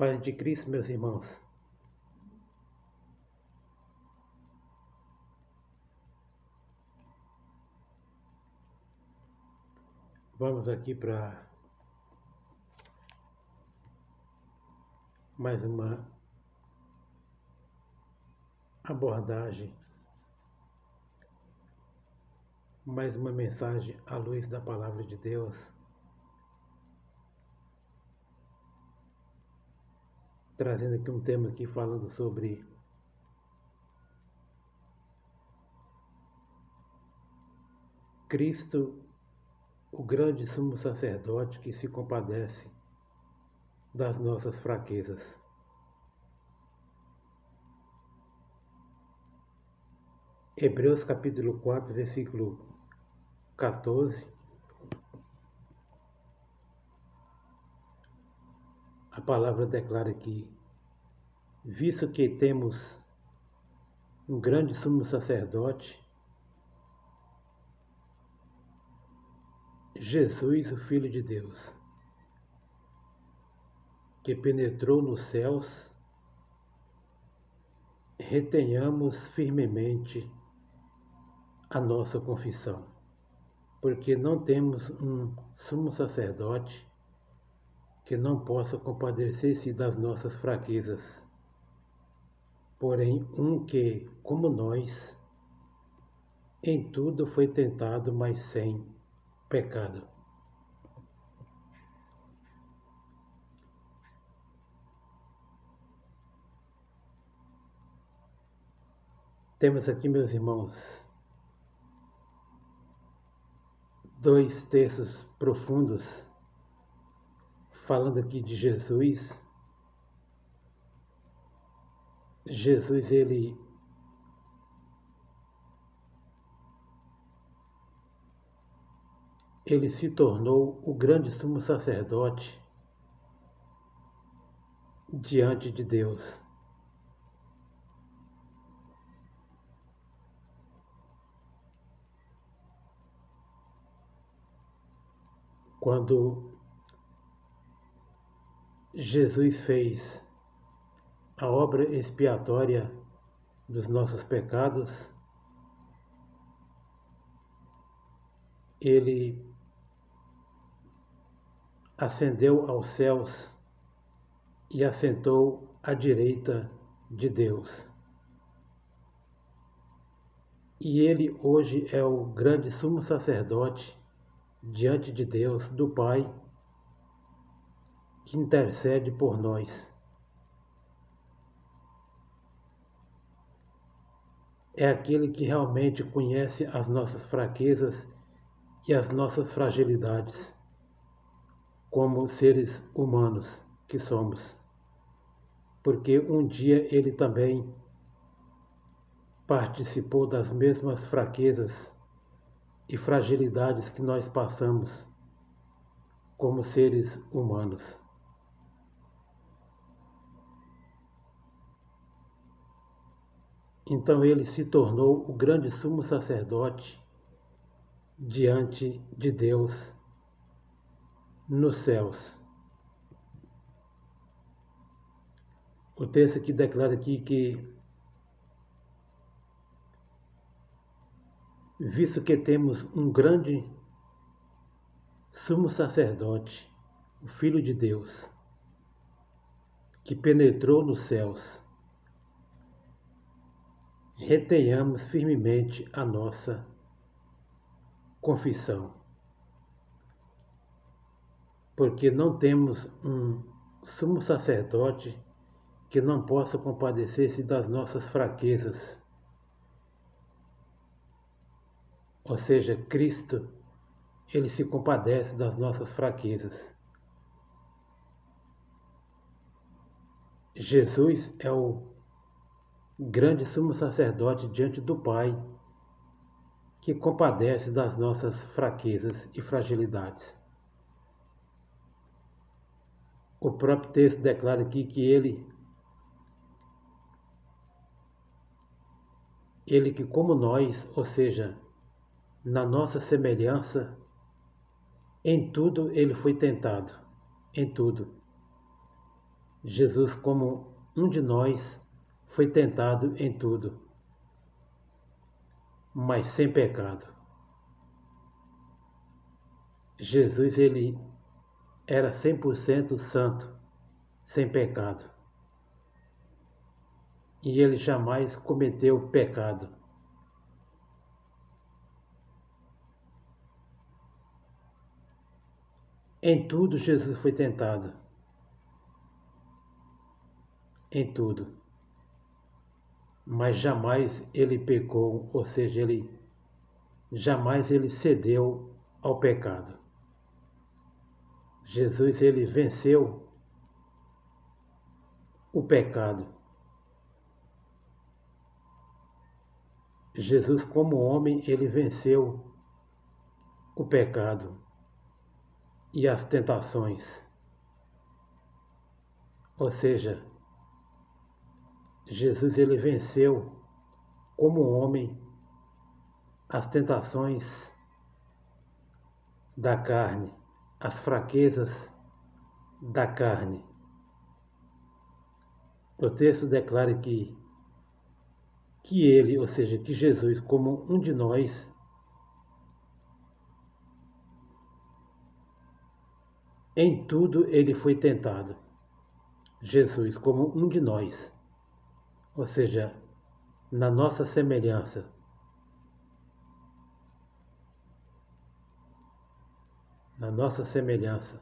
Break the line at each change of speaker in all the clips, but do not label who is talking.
Paz de Cristo, meus irmãos. Vamos aqui para mais uma abordagem, mais uma mensagem à luz da Palavra de Deus. Trazendo aqui um tema aqui falando sobre Cristo, o grande sumo sacerdote que se compadece das nossas fraquezas. Hebreus capítulo 4, versículo 14. A palavra declara aqui: visto que temos um grande sumo sacerdote, Jesus, o Filho de Deus, que penetrou nos céus, retenhamos firmemente a nossa confissão, porque não temos um sumo sacerdote que não possa compadecer-se das nossas fraquezas, porém um que, como nós, em tudo foi tentado, mas sem pecado. Temos aqui, meus irmãos, dois textos profundos falando aqui de Jesus. Jesus, ele se tornou o grande sumo sacerdote diante de Deus. Quando Jesus fez a obra expiatória dos nossos pecados, ele ascendeu aos céus e assentou à direita de Deus. E ele hoje é o grande sumo sacerdote diante de Deus, do Pai, que intercede por nós. É aquele que realmente conhece as nossas fraquezas e as nossas fragilidades, como seres humanos que somos. Porque um dia ele também participou das mesmas fraquezas e fragilidades que nós passamos como seres humanos. Então ele se tornou o grande sumo sacerdote diante de Deus nos céus. O texto aqui declara aqui que, visto que temos um grande sumo sacerdote, o Filho de Deus, que penetrou nos céus, retenhamos firmemente a nossa confissão, porque não temos um sumo sacerdote que não possa compadecer-se das nossas fraquezas. Ou seja, Cristo, ele se compadece das nossas fraquezas. Jesus é o grande sumo sacerdote diante do Pai, que compadece das nossas fraquezas e fragilidades. O próprio texto declara aqui que ele que como nós, ou seja, na nossa semelhança, em tudo ele foi tentado, em tudo. Jesus, como um de nós, foi tentado em tudo, mas sem pecado. Jesus, ele era 100% santo, sem pecado. E ele jamais cometeu pecado. Em tudo Jesus foi tentado. Em tudo. Mas jamais ele pecou, ou seja, jamais ele cedeu ao pecado. Jesus, ele venceu o pecado. Jesus, como homem, ele venceu o pecado e as tentações. Ou seja, Jesus, ele venceu como homem as tentações da carne, as fraquezas da carne. O texto declara que ele, ou seja, que Jesus, como um de nós, em tudo ele foi tentado. Jesus, como um de nós, ou seja, na nossa semelhança. Na nossa semelhança.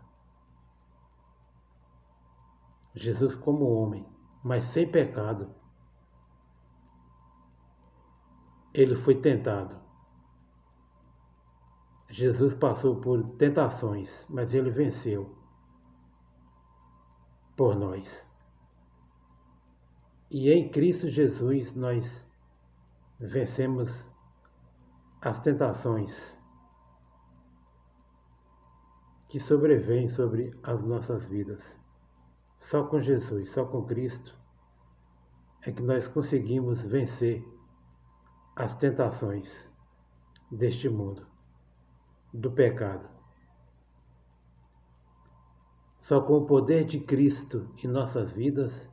Jesus, como homem, mas sem pecado, ele foi tentado. Jesus passou por tentações, mas ele venceu por nós. E em Cristo Jesus nós vencemos as tentações que sobrevêm sobre as nossas vidas. Só com Jesus, só com Cristo, é que nós conseguimos vencer as tentações deste mundo, do pecado. Só com o poder de Cristo em nossas vidas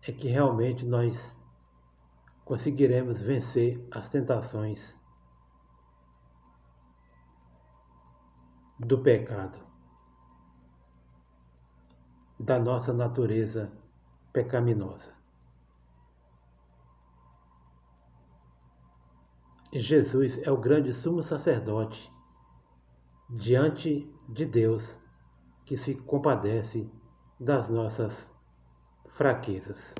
é que realmente nós conseguiremos vencer as tentações do pecado, da nossa natureza pecaminosa. Jesus é o grande sumo sacerdote diante de Deus que se compadece das nossas fraquezas.